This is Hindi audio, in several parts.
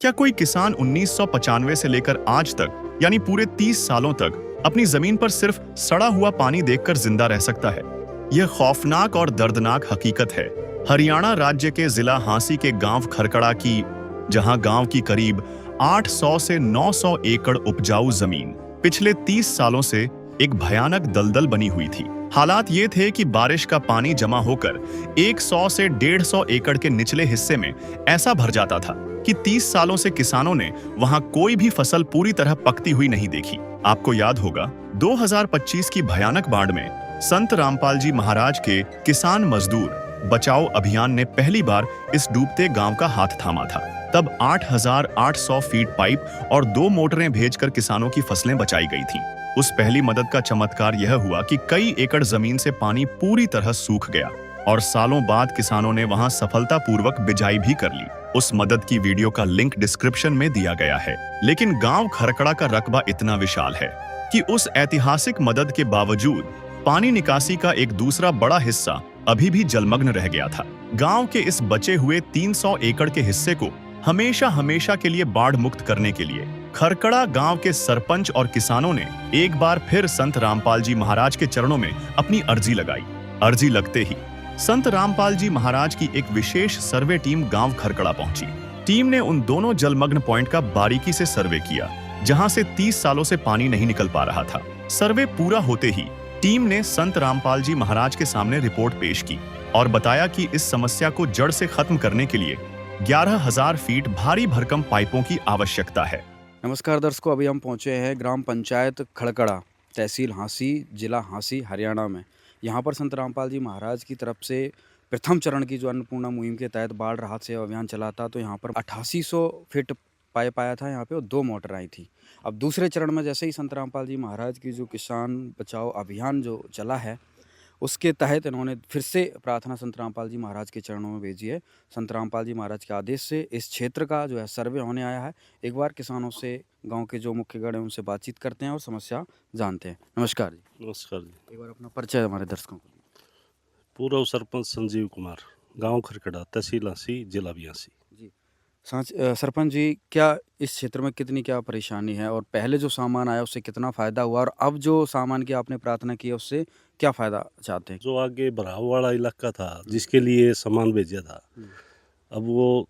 क्या कोई किसान 1995 से लेकर आज तक यानी पूरे 30 सालों तक अपनी जमीन पर सिर्फ सड़ा हुआ पानी देखकर जिंदा रह सकता है? यह खौफनाक और दर्दनाक हकीकत है हरियाणा राज्य के जिला हांसी के गांव खरकड़ा की, जहां गांव की करीब 800 से 900 एकड़ उपजाऊ जमीन पिछले 30 सालों से एक भयानक दलदल बनी हुई थी। हालात ये थे कि बारिश का पानी जमा होकर 100 से 150 एकड़ के निचले हिस्से में ऐसा भर जाता था कि 30 सालों से किसानों ने वहां कोई भी फसल पूरी तरह पकती हुई नहीं देखी। आपको याद होगा 2025 की भयानक बाढ़ में संत रामपाल जी महाराज के किसान मजदूर बचाओ अभियान ने पहली बार इस डूबते गांव का हाथ थामा था। तब 8,800 फीट पाइप और 2 मोटरें भेजकर किसानों की फसलें बचाई गई थीं। उस पहली मदद का चमत्कार यह हुआ कि कई एकड़ जमीन से पानी पूरी तरह सूख गया और सालों बाद किसानों ने वहां सफलतापूर्वक बिजाई भी कर ली। उस मदद की वीडियो का लिंक डिस्क्रिप्शन में दिया गया है। लेकिन गांव खरकड़ा का रकबा इतना विशाल है कि उस ऐतिहासिक मदद के बावजूद पानी निकासी का एक दूसरा बड़ा हिस्सा अभी भी जलमग्न रह गया था। गांव के इस बचे हुए 300 एकड़ के हिस्से को हमेशा हमेशा के लिए बाढ़ मुक्त करने के लिए खरकड़ा गांव के सरपंच और किसानों ने एक बार फिर संत रामपाल जी महाराज के चरणों में अपनी अर्जी लगाई। अर्जी लगते ही संत रामपाल जी महाराज की एक विशेष सर्वे टीम गांव खरकड़ा पहुंची। टीम ने उन दोनों जलमग्न पॉइंट का बारीकी से सर्वे किया जहां से 30 सालों से पानी नहीं निकल पा रहा था। सर्वे पूरा होते ही टीम ने संत रामपाल जी महाराज के सामने रिपोर्ट पेश की और बताया कि इस समस्या को जड़ से खत्म करने के लिए 11,000 फीट भारी भरकम पाइपों की आवश्यकता है। नमस्कार दर्शकों, अभी हम पहुंचे हैं ग्राम पंचायत खड़कड़ा, तहसील हांसी, जिला हांसी, हरियाणा में। यहां पर संत रामपाल जी महाराज की तरफ से प्रथम चरण की जो अन्नपूर्णा मुहिम के तहत बाढ़ राहत सेवा अभियान चला था, तो यहां पर 8800 फीट पाइप आया था यहाँ पे और 2 मोटर आई थी। अब दूसरे चरण में जैसे ही संत रामपाल जी महाराज की जो किसान बचाओ अभियान जो चला है, उसके तहत इन्होंने फिर से प्रार्थना संत रामपाल जी महाराज के चरणों में भेजी है। संत रामपाल जी महाराज के आदेश से इस क्षेत्र का जो है सर्वे होने आया है। एक बार किसानों से, गांव के जो मुख्य गण हैं उनसे बातचीत करते हैं और समस्या जानते हैं। नमस्कार जी। नमस्कार जी। एक बार अपना परिचय हमारे दर्शकों को। पूर्व सरपंच संजीव कुमार, गांव खरकड़ा, तहसील हांसी, जिला भी हांसी। जी सरपंच जी, क्या इस क्षेत्र में कितनी क्या परेशानी है और पहले जो सामान आया उससे कितना फ़ायदा हुआ और अब जो सामान की आपने प्रार्थना की है उससे क्या फ़ायदा चाहते हैं? जो आगे भराव वाला इलाका था जिसके लिए सामान भेजा था, अब वो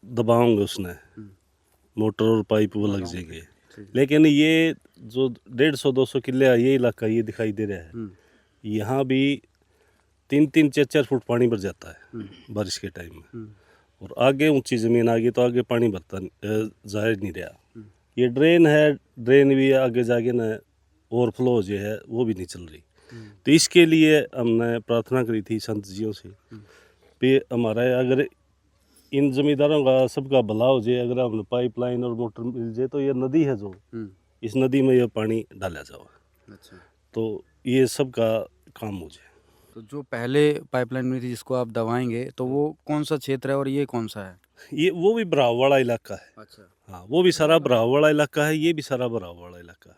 दबाओगे उसने, मोटर और पाइप वो लग जाएंगे। लेकिन ये जो 150-200 किले ये इलाका ये दिखाई दे रहा है, यहाँ भी 3-3, 4-4 फुट पानी भर जाता है बारिश के टाइम में। और आगे ऊंची ज़मीन आ गई तो आगे पानी भरता जाहिर नहीं रहा। ये ड्रेन है, ड्रेन भी आगे जाके ना ओवरफ्लो जो है वो भी नहीं चल रही। तो इसके लिए हमने प्रार्थना करी थी संत जियों से कि हमारा अगर इन जमींदारों का सबका भला हो जाए, अगर हमें पाइपलाइन और मोटर मिल जाए तो ये नदी है जो इस नदी में ये पानी डाला जाए। अच्छा, तो ये सबका काम हो जाए। तो जो पहले पाइपलाइन में थी जिसको आप दबाएंगे, तो वो कौन सा क्षेत्र है और ये कौन सा है? ये वो भी भराव वाला इलाका है। अच्छा, हाँ, वो भी सारा भराव वाला इलाका है, ये भी सारा भराव वाला इलाका है।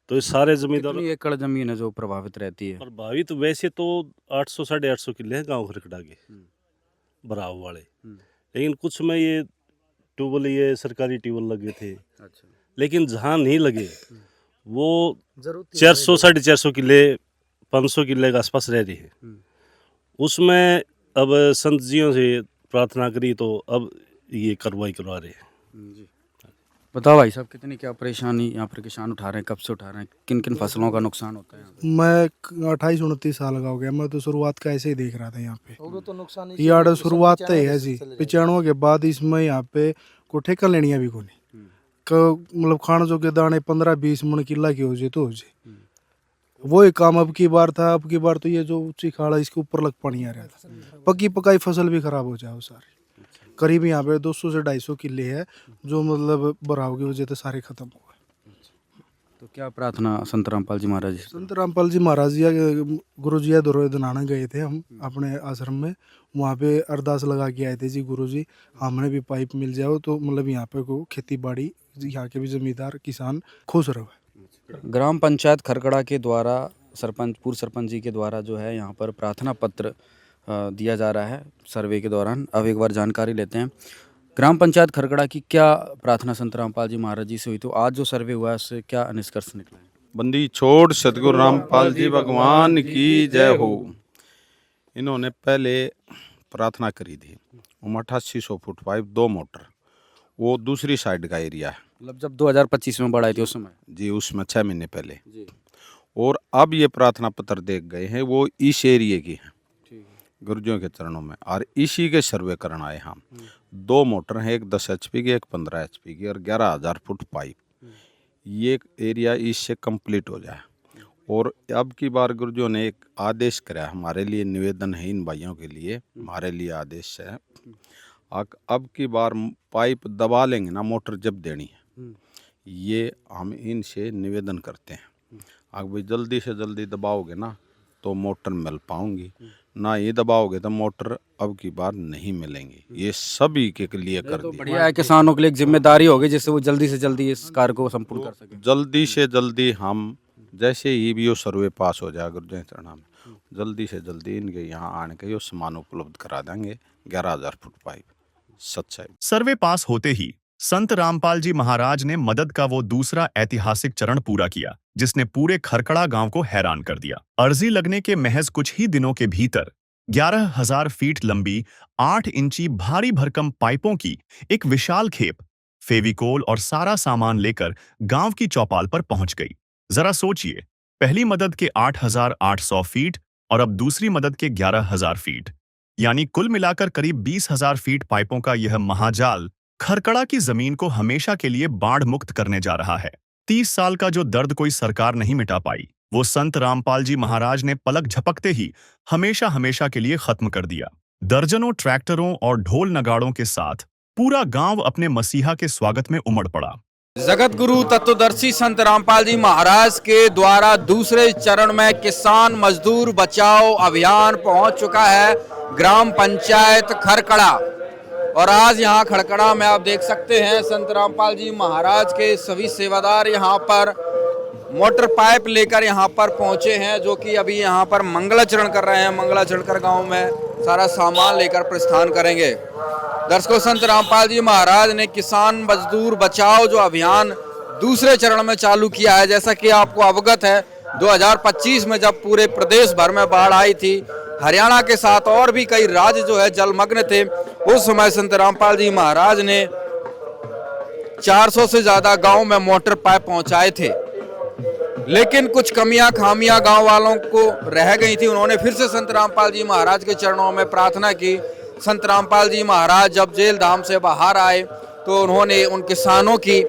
तो ये सारे जमींदार कितनी एकड़ जमीन है जो प्रभावित रहती है? प्रभावित वैसे तो 800-850 किले हैं गांव खरकड़ा के भराव वाले। लेकिन कुछ में ये ट्यूबवेल, ये सरकारी ट्यूबवेल लगे थे। अच्छा, लेकिन जहाँ नहीं लगे वो 400-450 किले, 500 किले के आसपास रह रही है। उसमें अब संत जियों से प्रार्थना करी तो अब ये कार्रवाई करवा रहे हैं। जी। बताओ भाई साहब, कितनी क्या परेशानी यहाँ पर किसान उठा रहे हैं, कब से उठा रहे हैं, किन किन फसलों का नुकसान होता है यहाँ पे? मैं 28-29 साल का हो गया। मैं तो शुरुआत का ऐसे ही देख रहा था यहाँ पे। तो नुकसान ये आड़ शुरुआत तो है जी 95 के बाद इसमें यहाँ पे को ठेका लेनिया भी कोनी मतलब खाने जो के दाने 15-20 मन किला की हो जाए तो हो जाए। वो एक काम अब की बार था। अब की बार तो ये जो ऊंची खाड़ा इसके ऊपर लग पानी आ रहा था, पक्की पकाई फसल भी खराब हो जाए सारी। करीब यहाँ पे 200 से 250 किले है जो मतलब बराव की वजह से सारे खत्म हो गए। तो क्या प्रार्थना संत रामपाल जी महाराज? संत रामपाल जी महाराज जी गुरु जी दोरो दनाने गए थे हम अपने आश्रम में। वहाँ पे अरदास लगा के आए थे जी, गुरु जी हमें भी पाइप मिल जाओ तो मतलब यहाँ पे को खेती बाड़ी यहाँ के भी जमींदार किसान खुश रहे। ग्राम पंचायत खरकड़ा के द्वारा सरपंच, पूर्व सरपंच जी के द्वारा जो है यहाँ पर प्रार्थना पत्र दिया जा रहा है सर्वे के दौरान। अब एक बार जानकारी लेते हैं। ग्राम पंचायत खरकड़ा की क्या प्रार्थना संत रामपाल जी महाराज जी से हुई, तो आज जो सर्वे हुआ है उससे क्या निष्कर्ष निकला है? बंदी छोड़ सतगुरु रामपाल जी भगवान की जय हो। इन्होंने पहले प्रार्थना करी थी, 8800 फुट पाइप 2 मोटर, वो दूसरी साइड का एरिया है मतलब जब 2025 में बढ़ाई थी उस समय जी, उसमें 6 महीने पहले। जी, और अब ये प्रार्थना पत्र देख गए हैं, वो इस एरिए की है ठीक है। गुरुजियों के चरणों में, और इसी के सर्वे करना आए हम। 2 मोटर हैं, एक 10 HP की, एक 15 HP की, और 11,000 फुट पाइप। ये एरिया इससे कंप्लीट हो जाए। और अब की बार गुरुजियों ने एक आदेश करा, हमारे लिए निवेदन है इन भाइयों के लिए, हमारे लिए आदेश है, अब की बार पाइप दबा लेंगे ना, मोटर जब देनी है, ये हम इनसे निवेदन करते हैं। अब भाई जल्दी से जल्दी दबाओगे ना तो मोटर मिल पाऊंगी, ना ये दबाओगे तो मोटर अब की बार नहीं मिलेंगी। ये सभी के लिए कर तो दी, बढ़िया है, किसानों के लिए एक जिम्मेदारी होगी जिससे वो जल्दी से जल्दी इस कार्य को संपूर्ण कर सकें। जल्दी से जल्दी हम जैसे ही भी वो सर्वे पास हो जाए गुरुजय चरणा में, जल्दी से जल्दी इनके यहाँ आने के ये सामान उपलब्ध करा देंगे। 11,000 फुट पाइप सच्चाई। सर्वे पास होते ही संत रामपाल जी महाराज ने मदद का वो दूसरा ऐतिहासिक चरण पूरा किया, जिसने पूरे खरकड़ा गांव को हैरान कर दिया। अर्जी लगने के महज कुछ ही दिनों के भीतर 11,000 फीट लंबी 8 इंची भारी भरकम पाइपों की एक विशाल खेप फेविकोल और सारा सामान लेकर गांव की चौपाल पर पहुंच गई। जरा सोचिए, पहली मदद के 8,800 फीट और अब दूसरी मदद के 11,000 फीट, यानी कुल मिलाकर करीब 20,000 फीट पाइपों का यह महाजाल खरकड़ा की जमीन को हमेशा के लिए बाढ़ मुक्त करने जा रहा है। 30 साल का जो दर्द कोई सरकार नहीं मिटा पाई, वो संत रामपाल जी महाराज ने पलक झपकते ही हमेशा हमेशा के लिए खत्म कर दिया। दर्जनों ट्रैक्टरों और ढोल नगाड़ों के साथ पूरा गांव अपने मसीहा के स्वागत में उमड़ पड़ा। जगत गुरु तत्वदर्शी संत रामपाल जी महाराज के द्वारा दूसरे चरण में किसान मजदूर बचाओ अभियान पहुंच चुका है ग्राम पंचायत खरकड़ा। और आज यहाँ खरकड़ा में आप देख सकते हैं संत रामपाल जी महाराज के सभी सेवादार यहाँ पर मोटर पाइप लेकर यहाँ पर पहुँचे हैं, जो कि अभी यहाँ पर मंगलाचरण कर रहे हैं। मंगलाचरण कर गाँव में सारा सामान लेकर प्रस्थान करेंगे। दर्शकों, संत रामपाल जी महाराज ने किसान मजदूर बचाओ जो अभियान दूसरे चरण में चालू किया है। जैसा कि आपको अवगत है, 2025 में जब पूरे प्रदेश भर में बाढ़ आई थी, हरियाणा के साथ और भी कई राज्य जो है जलमग्न थे, उस समय संत रामपाल जी महाराज ने 400 से ज्यादा गांव में मोटर पाइप पहुंचाए थे। लेकिन कुछ कमियां खामियां गांव वालों को रह गई थी। उन्होंने फिर से संत रामपाल जी महाराज के चरणों में प्रार्थना की। संत रामपाल जी महाराज जब जेल धाम से बाहर आए तो उन्होंने उन किसानों की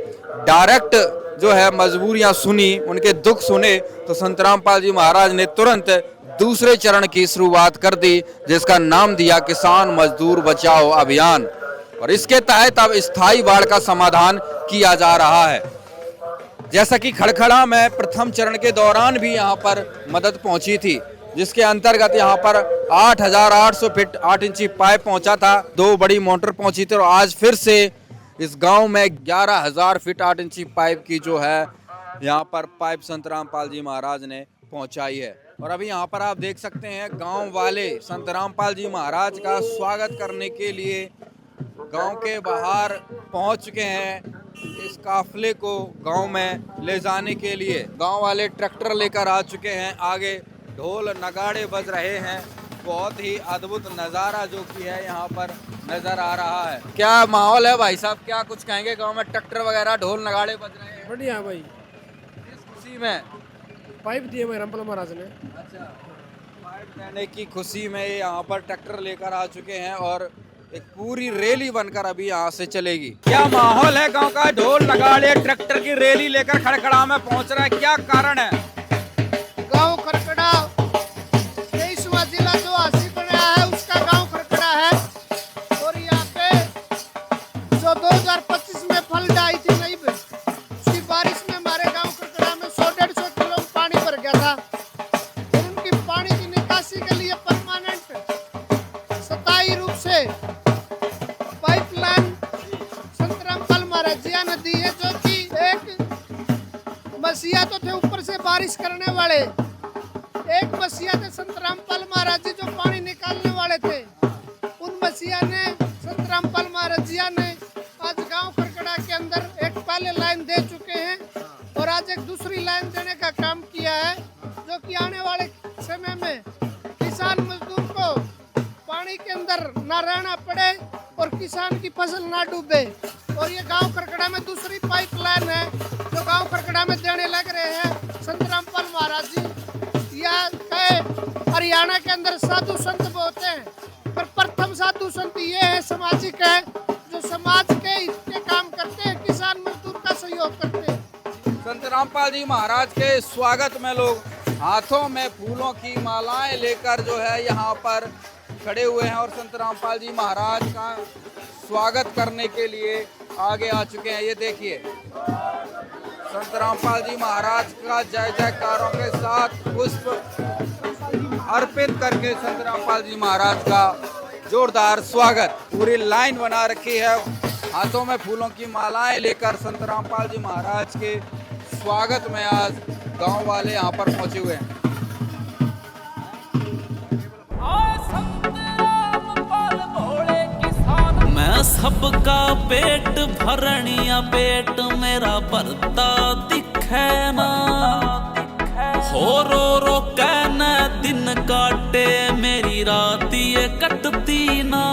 डायरेक्ट जो है मजबूरियां सुनी, उनके दुख सुने, तो संत रामपाल जी महाराज ने तुरंत दूसरे चरण की शुरुआत कर दी, जिसका नाम दिया किसान मजदूर बचाओ अभियान। और इसके तहत अब स्थायी बाढ़ का समाधान किया जा रहा है। जैसा कि खड़खड़ा में प्रथम चरण के दौरान भी यहाँ पर मदद पहुंची थी, जिसके अंतर्गत यहाँ पर 8,800 फीट 8 इंची पाइप पहुंचा था, 2 बड़ी मोटर पहुंची थी। और आज फिर से इस गांव में 11,000 फीट 8 इंची पाइप की जो है यहाँ पर पाइप संत रामपाल जी महाराज ने पहुंचाई है। और अभी यहाँ पर आप देख सकते हैं गांव वाले संत रामपाल जी महाराज का स्वागत करने के लिए गांव के बाहर पहुंच चुके हैं। इस काफिले को गांव में ले जाने के लिए गांव वाले ट्रैक्टर लेकर आ चुके हैं। आगे ढोल नगाड़े बज रहे हैं। बहुत ही अद्भुत नज़ारा जो कि है यहाँ पर नज़र आ रहा है। क्या माहौल है भाई साहब, क्या कुछ कहेंगे? गांव में ट्रैक्टर वगैरह ढोल नगाड़े बज रहे हैं। बढ़िया भाई, इस खुशी में पाइप दिए हुए रामपाल महाराज ने। अच्छा, पाइप देने की खुशी में यहाँ पर ट्रैक्टर लेकर आ चुके हैं और एक पूरी रैली बनकर अभी यहाँ से चलेगी। क्या माहौल है गांव का? ढोल नगाड़े ट्रैक्टर की रैली लेकर खड़खड़ा में पहुंच रहा है, क्या कारण है? गांव खरकड़ा 23वां जिला जो हासिल बना है उसका गांव खरकड़ा है। और यहाँ पे जो 2025 में फल आई थी नहीं भाई, उसकी बारिश में हमारे गांव खरकड़ा में 100-150 किलो पानी भर गया था। और उनकी पानी की निकासी के लिए परमानेंट स्थायी रूप से पाइपलाइन संत रामपाल महाराज जी ने दी है, जो कि एक मसीहा तो थे ऊपर से बारिश करने वाले, एक मसीहा थे संत रामपाल महाराज जी जो पानी निकालने वाले थे। उन मसीहा ने संत रामपाल महाराज जी ने किसान की फसल ना डूबे। और ये गांव खरकड़ा में दूसरी पाइपलाइन है जो गांव खरकड़ा में देने लग रहे हैं संत रामपाल महाराज जी। यह कहे हरियाणा के अंदर साधु संत बहुत हैं, पर प्रथम साधु संत ये है सामाजिक है, जो समाज के हित के काम करते हैं, किसान मजदूर का सहयोग करते हैं। संत रामपाल जी महाराज के स्वागत में लोग हाथों में फूलों की मालाएं लेकर जो है यहाँ पर खड़े हुए हैं और संत रामपाल जी महाराज का स्वागत करने के लिए आगे आ चुके हैं। ये देखिए संत रामपाल जी महाराज का जय जयकारों के साथ पुष्प अर्पित करके संत रामपाल जी महाराज का जोरदार स्वागत। पूरी लाइन बना रखी है, हाथों में फूलों की मालाएं लेकर संत रामपाल जी महाराज के स्वागत में आज गांव वाले यहाँ पर पहुंचे हुए हैं। मैं सबका पेट भरनिया पेट मेरा भरता दिखे ना, हो रो कहना दिन काटे मेरी रात ये कटती ना।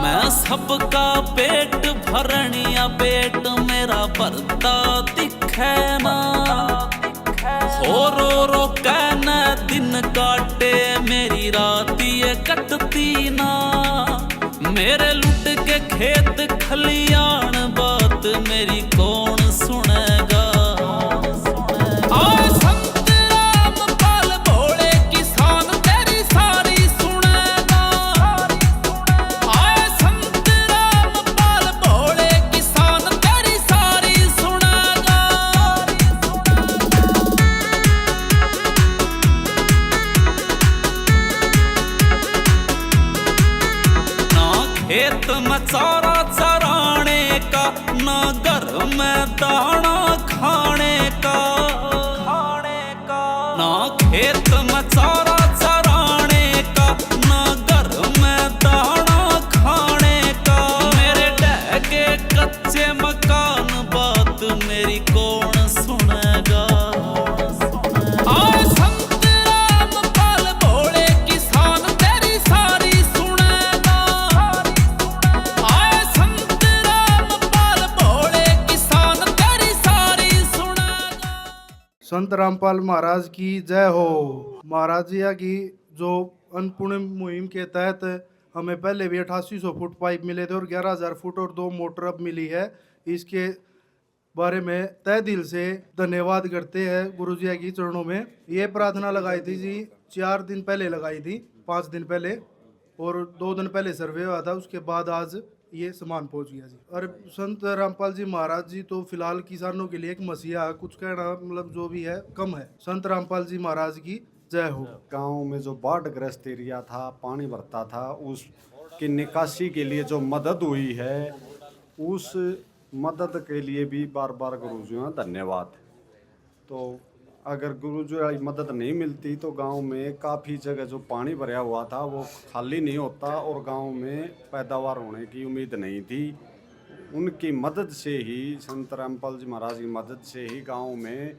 मैं सबका पेट भरनिया पेट मेरा भरता दिखे ना, हो रो कहना दिन काटे मेरी रात ये कटती ना। मेरे लुट के खेत खलियान बात मेरी कौन सुनेगा। आए संत रामपाल भोले किसान तेरी सारी सुनेगा। आए संत रामपाल भोले किसान तेरी सारी सुनेगा। खेत में चारा चराने का, ना घर में दाना खाने का, ना खेत में चारा चराने का, ना घर में दाना खाने का। मेरे ढह के कच्चे मकान बात मेरी कौन सुनेगा। संत रामपाल महाराज की जय हो। महाराज जी की जो अन्नपूर्ण मुहिम के तहत हमें पहले भी 8800 फुट पाइप मिले थे और 11,000 फुट और 2 मोटर अब मिली है। इसके बारे में तहे दिल से धन्यवाद करते हैं गुरु जी की चरणों में। ये प्रार्थना लगाई थी जी 4 दिन पहले लगाई थी, 5 दिन पहले, और 2 दिन पहले सर्वे हुआ था, उसके बाद आज ये सामान पहुंच गया जी। और संत रामपाल जी महाराज जी तो फिलहाल किसानों के लिए एक मसीहा है, कुछ कहना मतलब जो भी है कम है। संत रामपाल जी महाराज की जय हो। गांव में जो बाढ़ ग्रस्त एरिया था, पानी भरता था, उसकी निकासी के लिए जो मदद हुई है, उस मदद के लिए भी बार बार गुरुजियों का धन्यवाद। तो अगर गुरुजियों की मदद नहीं मिलती तो गांव में काफ़ी जगह जो पानी भरा हुआ था वो खाली नहीं होता और गांव में पैदावार होने की उम्मीद नहीं थी। उनकी मदद से ही, संत रामपाल जी महाराज की मदद से ही गांव में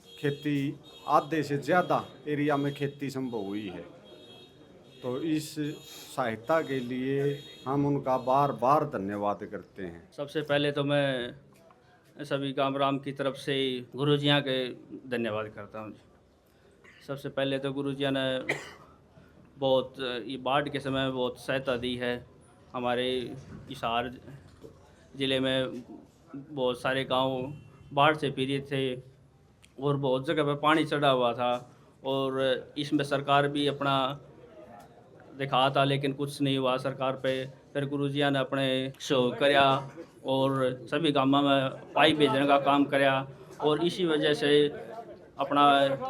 खेती आधे से ज़्यादा एरिया में खेती संभव हुई है। तो इस सहायता के लिए हम उनका बार बार धन्यवाद करते हैं। सबसे पहले तो मैं सभी गामराम की तरफ से गुरुजियाँ के धन्यवाद करता हूँ। सबसे पहले तो गुरुजियाँ ने बहुत ये बाढ़ के समय में बहुत सहायता दी है। हमारे हिसार ज़िले में बहुत सारे गांव बाढ़ से पीड़ित थे और बहुत जगह पर पानी चढ़ा हुआ था और इसमें सरकार भी अपना दिखा था, लेकिन कुछ नहीं हुआ सरकार पे। फिर गुरुजियाँ ने अपने सहयोग कराया और सभी गाँव में पाइप भेजने का काम कराया और इसी वजह से अपना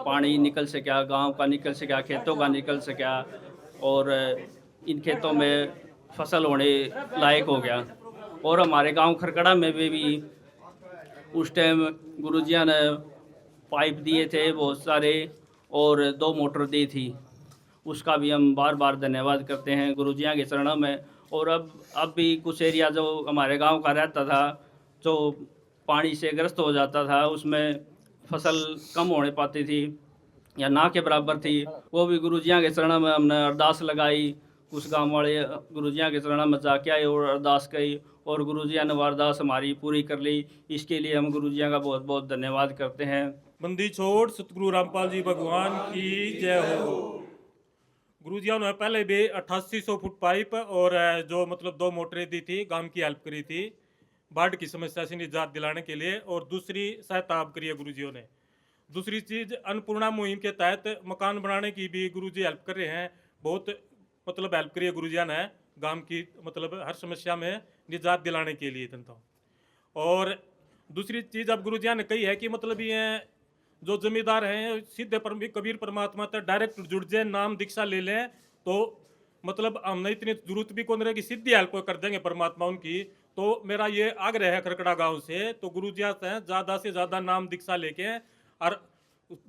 पानी निकल सका, गांव का निकल सका, खेतों का निकल सका और इन खेतों में फसल होने लायक हो गया। और हमारे गांव खरकड़ा में भी उस टाइम गुरुजियाँ ने पाइप दिए थे बहुत सारे और 2 मोटर दी थी, उसका भी हम बार बार धन्यवाद करते हैं गुरुजियाँ के चरणों में। और अब भी कुछ एरिया जो हमारे गांव का रहता था, जो पानी से ग्रस्त हो जाता था, उसमें फसल कम होने पाती थी या ना के बराबर थी, वो भी गुरुजियाँ के चरणों में हमने अरदास लगाई। उस गांव वाले गुरुजियाँ के चरणों में जाके आए और अरदास करी और गुरुजियाँ ने अरदास हमारी पूरी कर ली। इसके लिए हम गुरुजियाँ का बहुत बहुत धन्यवाद करते हैं। बंदी छोड़ सतगुरु रामपाल जी भगवान की जय हो। गुरुजियों ने पहले भी 8800 फुट पाइप और जो मतलब 2 मोटरें दी थी, गांव की हेल्प करी थी बाढ़ की समस्या से निजात दिलाने के लिए, और दूसरी सहायता आप करी है गुरुजियों ने। दूसरी चीज़ अन्नपूर्णा मुहिम के तहत मकान बनाने की भी गुरुजी हेल्प कर रहे हैं। बहुत मतलब हेल्प करी है गुरुजियों ने गांव की मतलब हर समस्या में निजात दिलाने के लिए जनता। और दूसरी चीज़ अब गुरुजियों ने कही है कि मतलब ये जो जमींदार हैं सीधे कबीर परमात्मा तक डायरेक्ट जुड़ जाए, नाम दीक्षा ले लें तो मतलब हमने इतनी जरूरत भी कौन रहेगी, सीधी हेल्प कर देंगे परमात्मा उनकी। तो मेरा ये आग्रह है खरकड़ा गांव से, तो गुरुजिया से ज़्यादा नाम दीक्षा लेके, और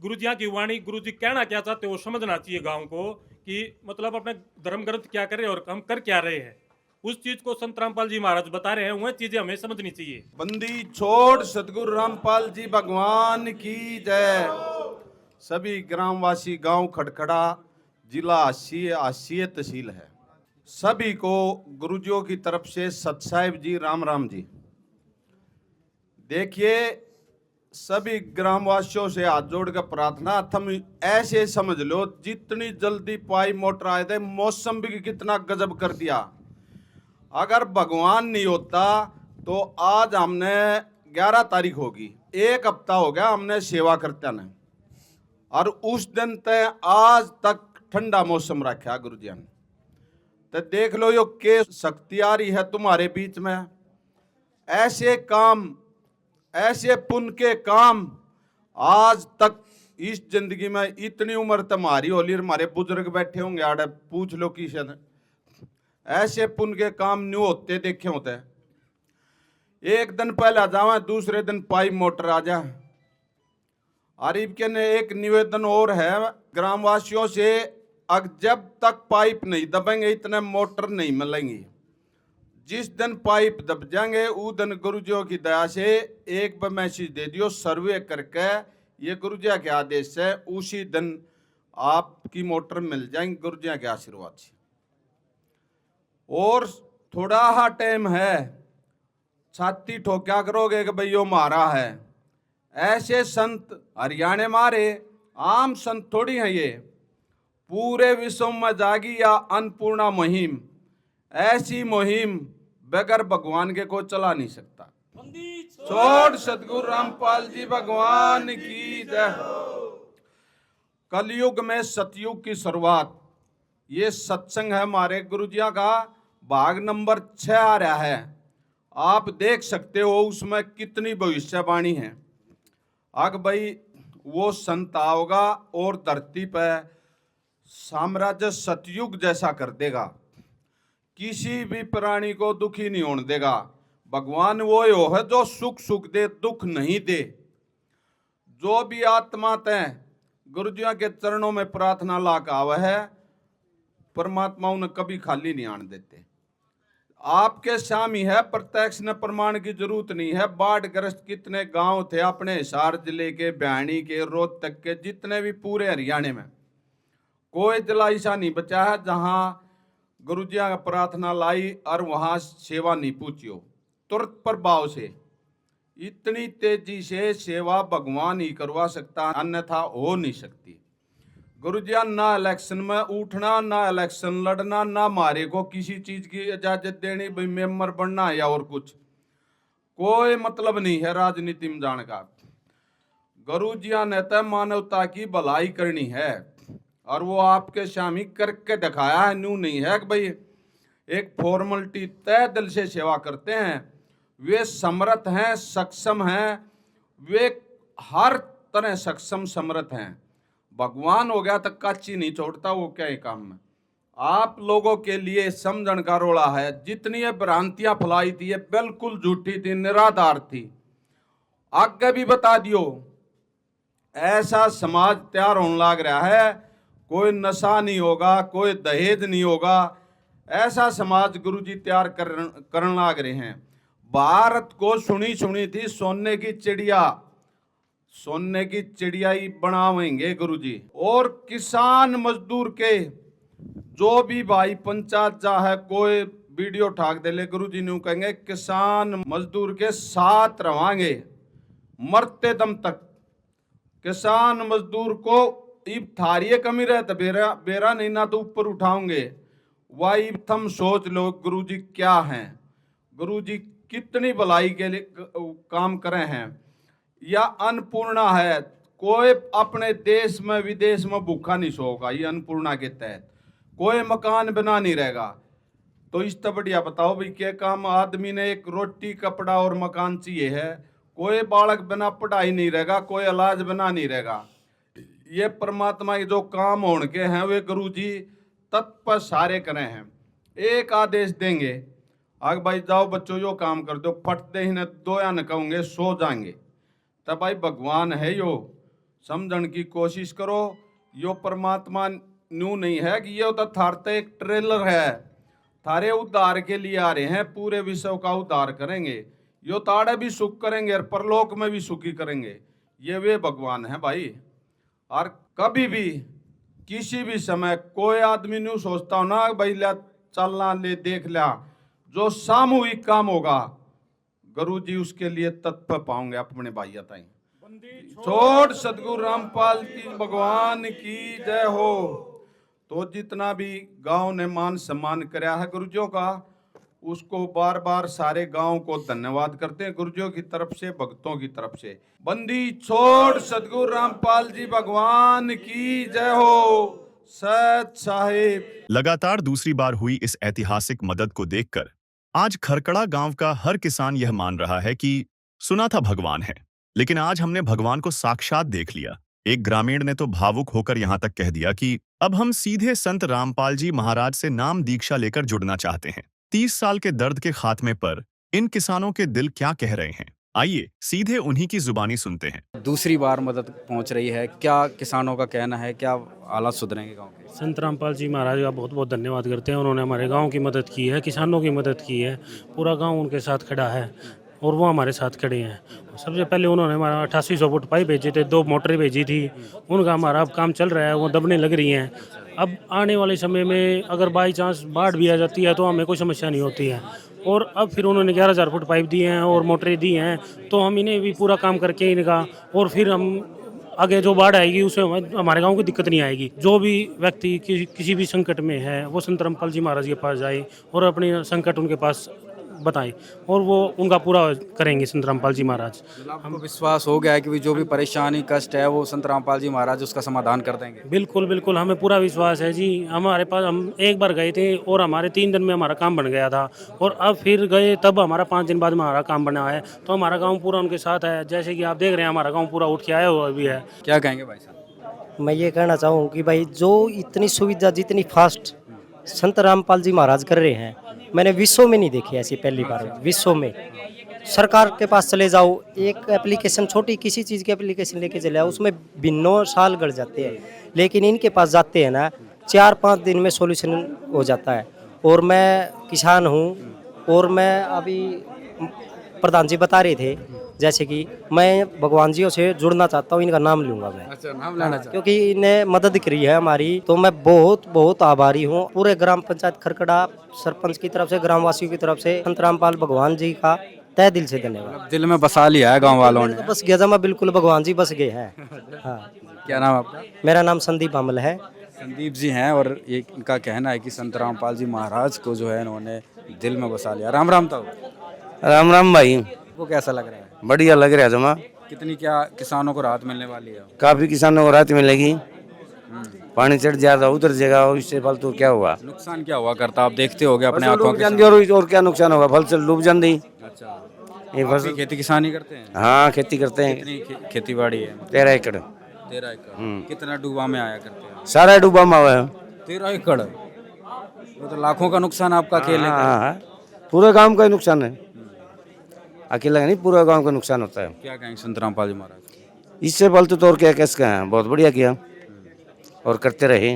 गुरुजिया की वाणी गुरुजी कहना क्या चाहते वो समझना चाहिए गाँव को कि मतलब अपने धर्म ग्रंथ क्या कर रहे हैं और हम कर क्या रहे हैं। उस चीज को संत रामपाल जी महाराज बता रहे हैं, वह चीजें हमें समझनी चाहिए। बंदी छोड़ सतगुरु रामपाल जी भगवान की जय। सभी ग्रामवासी गांव खड़खड़ा जिला आसिया तहसील है, सभी को गुरुजियों की तरफ से सत साहिब जी राम राम जी। देखिए सभी ग्रामवासियों से हाथ जोड़ कर प्रार्थना, तुम ऐसे समझ लो जितनी जल्दी पाइप मोटर आए थे, मौसम भी कितना गजब कर दिया। अगर भगवान नहीं होता तो आज हमने 11 तारीख होगी, 1 हफ्ता हो गया हमने सेवा करते हैं, और उस दिन तक आज तक ठंडा मौसम रखा गुरुजी ने। तो देख लो यो के शक्ति आ रही है तुम्हारे बीच में। ऐसे काम, ऐसे पुण्य के काम आज तक इस जिंदगी में, इतनी उम्र तुम्हारी होली, हमारे बुजुर्ग बैठे होंगे आड़े, पूछ लो किसी ने, ऐसे पुण्य के काम न्यू होते देखे होते। एक दिन पहले आ जावे, दूसरे दिन पाइप मोटर आ जाए। आरिफ के ने एक निवेदन और है ग्रामवासियों से, जब तक पाइप नहीं दबेंगे इतने मोटर नहीं मिलेंगी। जिस दिन पाइप दब जाएंगे उस दिन गुरुजियों की दया से एक बार मैसेज दे दियो, सर्वे करके ये गुरुजिया के आदेश से उसी दिन आपकी मोटर मिल जाएंगी गुरुजिया के आशीर्वाद से। और थोड़ा हा टाइम है, छाती ठोक्या करोगे कि भाई यो मारा है। ऐसे संत हरियाणा मारे आम संत थोड़ी हैं ये, पूरे विश्व में जागी या अन्नपूर्णा मुहिम, ऐसी मुहिम बगैर भगवान के को चला नहीं सकता। छोड़ सतगुरु रामपाल जी भगवान की जय। कलयुग में सतयुग की शुरुआत, ये सत्संग है हमारे गुरुजिया का, भाग नंबर 6 आ रहा है। आप देख सकते हो उसमें कितनी भविष्यवाणी है। अग भाई वो संत आओगा और धरती पर साम्राज्य सतयुग जैसा कर देगा, किसी भी प्राणी को दुखी नहीं होने देगा। भगवान वो है जो सुख सुख दे, दुख नहीं दे। जो भी आत्मा तय गुरुजिया के चरणों में प्रार्थना लाकर आवा है, परमात्मा उन्हें कभी खाली नहीं आने देते। आपके सामी है, प्रत्यक्ष न प्रमाण की जरूरत नहीं है। बाढ़ ग्रस्त कितने गांव थे अपने हिसार जिले के, बयानी के, रोहतक के, जितने भी पूरे हरियाणा में कोई जिला ऐसा नहीं बचा है जहां गुरुजिया का प्रार्थना लाई और वहां सेवा नहीं पूछी हो। तुरंत प्रभाव से, इतनी तेजी से सेवा भगवान ही करवा सकता, अन्यथा हो नहीं सकती। गुरुजिया ना इलेक्शन में उठना, ना इलेक्शन लड़ना, ना हमारे को किसी चीज की इजाजत देनी, भाई मेंबर बनना या और कुछ, कोई मतलब नहीं है राजनीति में जाने का। गुरुजिया ने तो मानवता की भलाई करनी है और वो आपके सामने करके दिखाया है। न्यू नहीं है कि भाई एक फॉर्मेलिटी, तय दिल से सेवा करते हैं। वे समर्थ हैं, सक्षम हैं, वे हर तरह सक्षम समर्थ हैं। भगवान हो गया तक काची नहीं छोड़ता, वो क्या ही काम में। आप लोगों के लिए समझण का रोड़ा है। जितनी ये भ्रांतियां फैलाई थी ये बिल्कुल झूठी थी, निराधार थी। आगे भी बता दियो, ऐसा समाज तैयार होने लग रहा है, कोई नशा नहीं होगा, कोई दहेज नहीं होगा, ऐसा समाज गुरुजी तैयार करने लग रहे हैं। भारत को सुनी थी सोने की चिड़िया, सोने की चिड़िया ही बनावेंगे गुरुजी। और किसान मजदूर के जो भी भाई पंचायत जा है कोई वीडियो ठाक दे ले गुरु जी ने कहेंगे किसान मजदूर के साथ रवांगे मरते दम तक। किसान मजदूर को इब थारिये कमी रहे तो बेरा बेरा नहीं ना तो ऊपर उठाओगे। वाई थम सोच लो गुरु जी क्या हैं, गुरु जी कितनी भलाई के लिए काम करे हैं। या अन्नपूर्णा है, कोई अपने देश में विदेश में भूखा नहीं सोगा। ये अन्नपूर्णा के तहत कोई मकान बना नहीं रहेगा। तो इस तो बढ़िया बताओ भाई क्या काम, आदमी ने एक रोटी कपड़ा और मकान चाहिए है। कोई बालक बिना पढ़ाई नहीं रहेगा, कोई इलाज बना नहीं रहेगा। ये परमात्मा के जो काम होने के हैं वे गुरु जी तत्पर सारे करे हैं। एक आदेश देंगे, आग भाई जाओ बच्चों यो काम कर दो, फटते ही न दो या न कहूँगे सो जाएंगे। तब भाई भगवान है यो, समझने की कोशिश करो। यो परमात्मा न्यू नहीं है कि ये तो थारते एक ट्रेलर है, थारे उद्धार के लिए आ रहे हैं, पूरे विश्व का उद्धार करेंगे। यो ताड़े भी सुख करेंगे और परलोक में भी सुखी करेंगे। ये वे भगवान है भाई। और कभी भी किसी भी समय कोई आदमी न्यू सोचता हो ना भाई ले चलना ले देख लिया, जो सामूहिक काम होगा गुरु जी उसके लिए तत्पर पाओगे अपने भाई ताई। छोट सदगुरु रामपाल की भगवान की जय हो। तो जितना भी गांव ने मान सम्मान कराया है गुरुजियों का, उसको बार बार सारे गांव को धन्यवाद करते हैं गुरुजियों की तरफ से, भक्तों की तरफ से। बंदी छोड़ सदगुरु रामपाल जी भगवान की जय हो। सत साहिब। लगातार दूसरी बार हुई इस ऐतिहासिक मदद को देखकर आज खरकड़ा गांव का हर किसान यह मान रहा है कि सुना था भगवान है, लेकिन आज हमने भगवान को साक्षात देख लिया। एक ग्रामीण ने तो भावुक होकर यहां तक कह दिया कि अब हम सीधे संत रामपाल जी महाराज से नाम दीक्षा लेकर जुड़ना चाहते हैं। 30 साल के दर्द के खात्मे पर इन किसानों के दिल क्या कह रहे हैं, आइए सीधे उन्हीं की जुबानी सुनते हैं। दूसरी बार मदद पहुंच रही है, क्या किसानों का कहना है, क्या हालात सुधरेंगे गांव के? संत रामपाल जी महाराज का बहुत बहुत धन्यवाद करते हैं। उन्होंने हमारे गांव की मदद की है, किसानों की मदद की है। पूरा गांव उनके साथ खड़ा है और वो हमारे साथ खड़े हैं। सबसे पहले उन्होंने हमारा 8800 फुट पाइप भेजे थे, 2 मोटरें भेजी थी, उनका हमारा अब काम चल रहा है, वो दबने लग रही हैं। अब आने वाले समय में अगर बाई चांस बाढ़ भी आ जाती है तो हमें कोई समस्या नहीं होती है। और अब फिर उन्होंने 11,000 फुट पाइप दिए हैं और मोटरें दी हैं, तो हम इन्हें भी पूरा काम करके इनका, और फिर हम आगे जो बाढ़ आएगी उसमें हमारे गांव को दिक्कत नहीं आएगी। जो भी व्यक्ति किसी भी संकट में है वो संत रामपाल जी महाराज के पास जाए और अपने संकट उनके पास बताएं और वो उनका पूरा करेंगे संत रामपाल जी महाराज। हमको विश्वास हो गया है कि जो भी परेशानी कष्ट है वो संत रामपाल जी महाराज उसका समाधान कर देंगे। बिल्कुल बिल्कुल, हमें पूरा विश्वास है जी। हमारे पास हम एक बार गए थे और हमारे 3 दिन में हमारा काम बन गया था, और अब फिर गए तब हमारा 5 दिन बाद हमारा काम बना है। तो हमारा गाँव पूरा उनके साथ है, जैसे कि आप देख रहे हैं हमारा गाँव पूरा उठ के आया हुआ भी है। क्या कहेंगे भाई साहब? मैं ये कहना चाहूँ कि भाई जो इतनी सुविधा जितनी फास्ट संत रामपाल जी महाराज कर रहे हैं, मैंने विश्व में नहीं देखी ऐसी, पहली बार विश्व में। सरकार के पास चले जाओ, एक एप्लीकेशन छोटी किसी चीज़ की एप्लीकेशन लेके चले आओ, उसमें बिन्नों साल गड़ जाते हैं, लेकिन इनके पास जाते हैं ना 4-5 दिन में सॉल्यूशन हो जाता है। और मैं किसान हूँ, और मैं अभी प्रधान जी बता रहे थे जैसे कि मैं भगवान जी से जुड़ना चाहता हूँ, इनका नाम लूँगा मैं। अच्छा, नाम लेना चाहता, क्योंकि इन्हें मदद करी है हमारी, तो मैं बहुत बहुत आभारी हूँ। पूरे ग्राम पंचायत खरकड़ा सरपंच की तरफ से, ग्रामवासियों की तरफ से संत रामपाल भगवान जी का तहे दिल से धन्यवाद। दिल में बसा लिया है गाँव वालों ने। तो बस गया जमा, बिल्कुल भगवान जी बस गए हैं। हाँ। क्या नाम आपका? मेरा नाम संदीप अमल है। संदीप जी हैं, और ये इनका कहना है कि संत रामपाल जी महाराज को जो है इन्होंने दिल में बसा लिया। राम राम। तो राम राम भाई। वो कैसा लग रहा है? बढ़िया लग रहा है जमा। कितनी क्या किसानों को राहत मिलने वाली है? काफी किसानों को राहत मिलेगी। पानी चढ़ जाएगा उतर जाएगा, और इससे फालतू क्या हुआ? नुकसान क्या हुआ करता, आप देखते होगे अपने आंखों के सामने। और क्या नुकसान होगा? फसल डूब जाती। अच्छा, ये फसल खेती किसानी करते हैं? हाँ, खेती करते हैं। कितनी खेती बाड़ी है? 13 एकड़। 13 एकड़। कितना डूबा में आया करते हैं? सारा डूबा में हुआ है। 13 एकड़, तो लाखों का नुकसान आपका अकेले का? हाँ, पूरे गांव का नुकसान है, अकेला नहीं, पूरा गांव का नुकसान होता है। क्या कहेंगे संत रामपाल जी महाराज? इससे फालतू तो और क्या कैसे कहें, बहुत बढ़िया किया और करते रहे।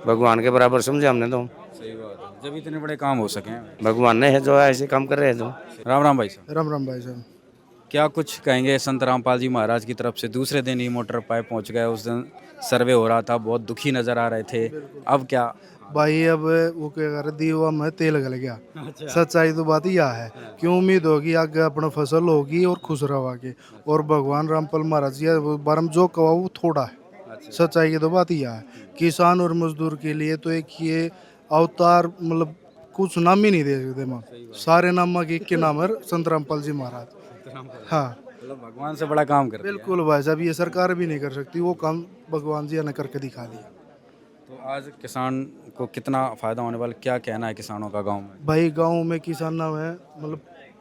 भगवान के बराबर समझे हमने तो। सही बात है, जब इतने बड़े काम हो सके। भगवान ने है जो ऐसे काम कर रहे हैं। तो राम राम भाई साहब। राम राम भाई साहब। क्या कुछ कहेंगे संत रामपाल जी महाराज की तरफ से? दूसरे दिन ही मोटर पाइप पहुंच गए, उस दिन सर्वे हो रहा था, बहुत दुखी नजर आ रहे थे, अब क्या? भाई अब वो क्या कर दीवा में तेल गल गया। सच्चाई तो बात यह है, क्यों उम्मीद होगी आगे अपना फसल होगी और खुश रहोगे, और भगवान रामपाल महाराज जी बारे में जो कहा वो थोड़ा है। सच्चाई की तो बात यह है, किसान और मजदूर के लिए तो एक ये अवतार, मतलब कुछ नाम ही नहीं दे सकते माँ, सारे नाम के नाम है संत रामपाल जी महाराज। हाँ मतलब भगवान से बड़ा काम कर दिया। बिल्कुल भाई साहब, ये सरकार भी नहीं कर सकती, वो काम भगवान जी ने करके दिखा दिया। तो आज किसान को कितना फायदा होने वाला, क्या कहना है किसानों का गांव में? भाई गांव में किसानों में मतलब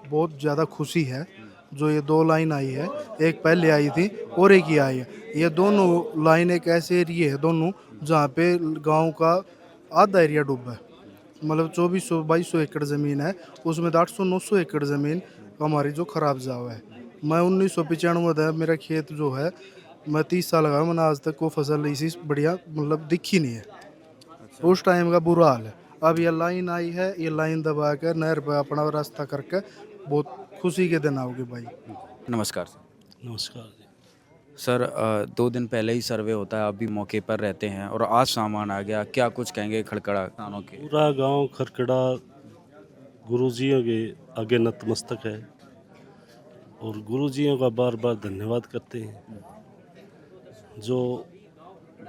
बहुत ज़्यादा खुशी है। जो ये 2 लाइन आई है, एक पहले आई थी और एक ही आई है, ये दोनों लाइन एक ऐसे एरिए है दोनों जहाँ पे गांव का आधा एरिया डूबा है। मतलब 2400-2200 एकड़ ज़मीन है, उसमें 800-900 एकड़ ज़मीन हमारी जो खराब जाओ है। मैं 1995 में मेरा खेत जो है, मैं 30 साल लगा, मैंने आज तक वो फसल इसी बढ़िया मतलब दिखी नहीं है। उस टाइम का बुरा हाल है। अब ये लाइन आई है, ये लाइन दबा कर नहर पर अपना रास्ता करके बहुत खुशी के दिन आओगे भाई। नमस्कार सर। नमस्कार जी। सर 2 दिन पहले ही सर्वे होता है, आप भी मौके पर रहते हैं और आज सामान आ गया, क्या कुछ कहेंगे खड़खड़ा किसानों के? पूरा गांव खरकड़ा गुरुजियों के आगे नतमस्तक है और गुरुजियों का बार बार धन्यवाद करते हैं, जो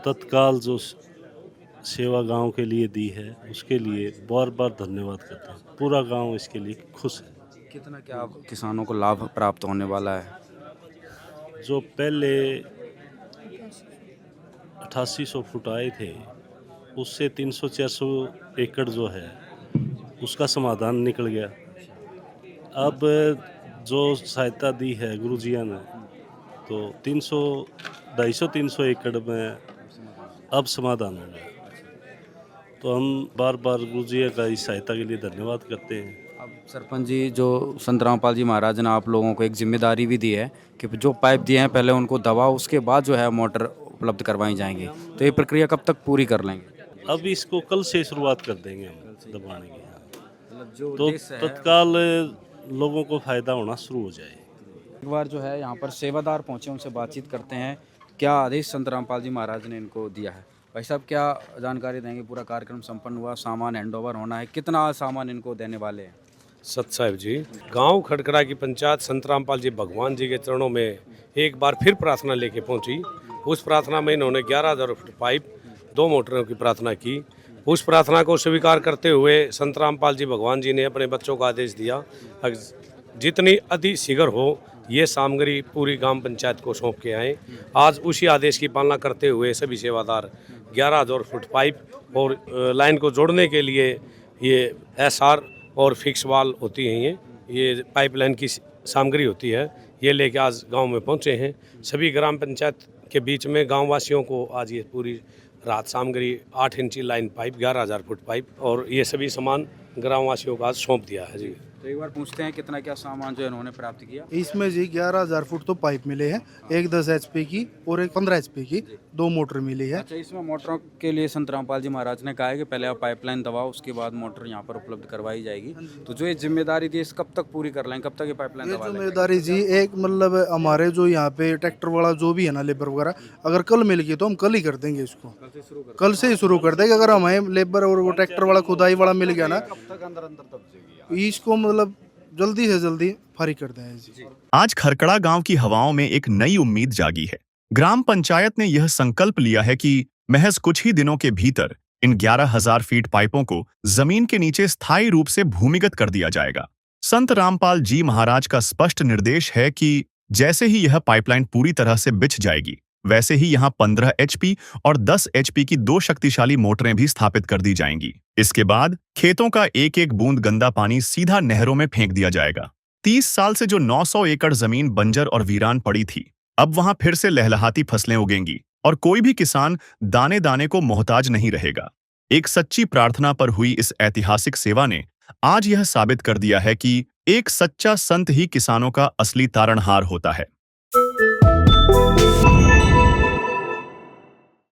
तत्काल जो सेवा गांव के लिए दी है उसके लिए बार बार धन्यवाद करते हैं। पूरा गांव इसके लिए खुश है। कितना क्या किसानों को लाभ प्राप्त होने वाला है? जो पहले 8800 फुट आए थे, उससे 300-400 एकड़ जो है उसका समाधान निकल गया। अब जो सहायता दी है गुरुजिया ने, तो 250-300 एकड़ में अब समाधान हो गया। तो हम बार बार गुरुजिया का इस सहायता के लिए धन्यवाद करते हैं। अब सरपंच जी, जो संत रामपाल जी महाराज ने आप लोगों को एक जिम्मेदारी भी दी है कि जो पाइप दिए हैं पहले उनको दबाओ, उसके बाद जो है मोटर उपलब्ध करवाई जाएंगी, तो ये प्रक्रिया कब तक पूरी कर लेंगे? अब इसको कल से शुरुआत कर देंगे हम दबाने की, मतलब जो तो तत्काल लोगों को फायदा होना शुरू हो जाए। एक बार जो है यहाँ पर सेवादार पहुँचे, उनसे बातचीत करते हैं, क्या आदेश संत रामपाल जी महाराज ने इनको दिया है। भाई साहब, क्या जानकारी देंगे? पूरा कार्यक्रम संपन्न हुआ, सामान हैंडओवर होना है, कितना सामान इनको देने वाले हैं? सत साहिब जी, गांव खड़खड़ा की पंचायत संत रामपाल जी भगवान जी के चरणों में एक बार फिर प्रार्थना लेके पहुंची। उस प्रार्थना में इन्होंने 11,000 फुट पाइप 2 मोटरों की प्रार्थना की। उस प्रार्थना को स्वीकार करते हुए संत रामपाल जी भगवान जी ने अपने बच्चों को आदेश दिया, जितनी अति शीघ्र हो ये सामग्री पूरी ग्राम पंचायत को सौंप के आए। आज उसी आदेश की पालना करते हुए सभी सेवादार 11,000 फुट पाइप और लाइन को जोड़ने के लिए ये SR और फिक्स वाल होती हैं, ये पाइपलाइन की सामग्री होती है, ये लेके आज गांव में पहुंचे हैं। सभी ग्राम पंचायत के बीच में गांव वासियों को आज ये पूरी रात सामग्री 8 इंची लाइन पाइप 11,000 फुट पाइप और ये सभी सामान ग्राम वासियों को आज सौंप दिया है जी। तो एक बार पूछते हैं कितना क्या सामान जो इन्होंने प्राप्त किया। इसमें जी 11,000 फुट तो पाइप मिले हैं, एक 10 HP की और एक 15 HP की 2 मोटर मिली है। अच्छा, इसमें मोटरों के लिए संत रामपाल जी महाराज ने कहा है कि पहले आप पाइपलाइन दबाओ, उसके बाद मोटर यहाँ पर उपलब्ध करवाई जाएगी। तो जो ये जिम्मेदारी थी, इस कब तक पूरी कर लेंगे, कब तक ये पाइपलाइन दबा लेंगे? जिम्मेदारी जी एक मतलब हमारे जो यहाँ पे ट्रैक्टर वाला जो भी है ना, लेबर वगैरह, अगर कल मिल गई तो हम कल ही कर देंगे इसको, कल से ही शुरू कर देंगे। अगर हमें लेबर और वो ट्रैक्टर वाला खुदाई वाला मिल गया ना, इसको मतलब जल्दी से जल्दी फारिग कर दें। आज खरकड़ा गांव की हवाओं में एक नई उम्मीद जागी है। ग्राम पंचायत ने यह संकल्प लिया है कि महज कुछ ही दिनों के भीतर इन 11,000 फीट पाइपों को जमीन के नीचे स्थायी रूप से भूमिगत कर दिया जाएगा। संत रामपाल जी महाराज का स्पष्ट निर्देश है कि जैसे ही यह पाइपलाइन पूरी तरह से बिछ जाएगी, वैसे ही यहां 15 HP और 10 HP की 2 शक्तिशाली मोटरें भी स्थापित कर दी जाएंगी। इसके बाद खेतों का एक एक बूंद गंदा पानी सीधा नहरों में फेंक दिया जाएगा। 30 साल से जो 900 एकड़ जमीन बंजर और वीरान पड़ी थी, अब वहां फिर से लहलहाती फसलें उगेंगी और कोई भी किसान दाने दाने को मोहताज नहीं रहेगा। एक सच्ची प्रार्थना पर हुई इस ऐतिहासिक सेवा ने आज यह साबित कर दिया है कि एक सच्चा संत ही किसानों का असली तारणहार होता है।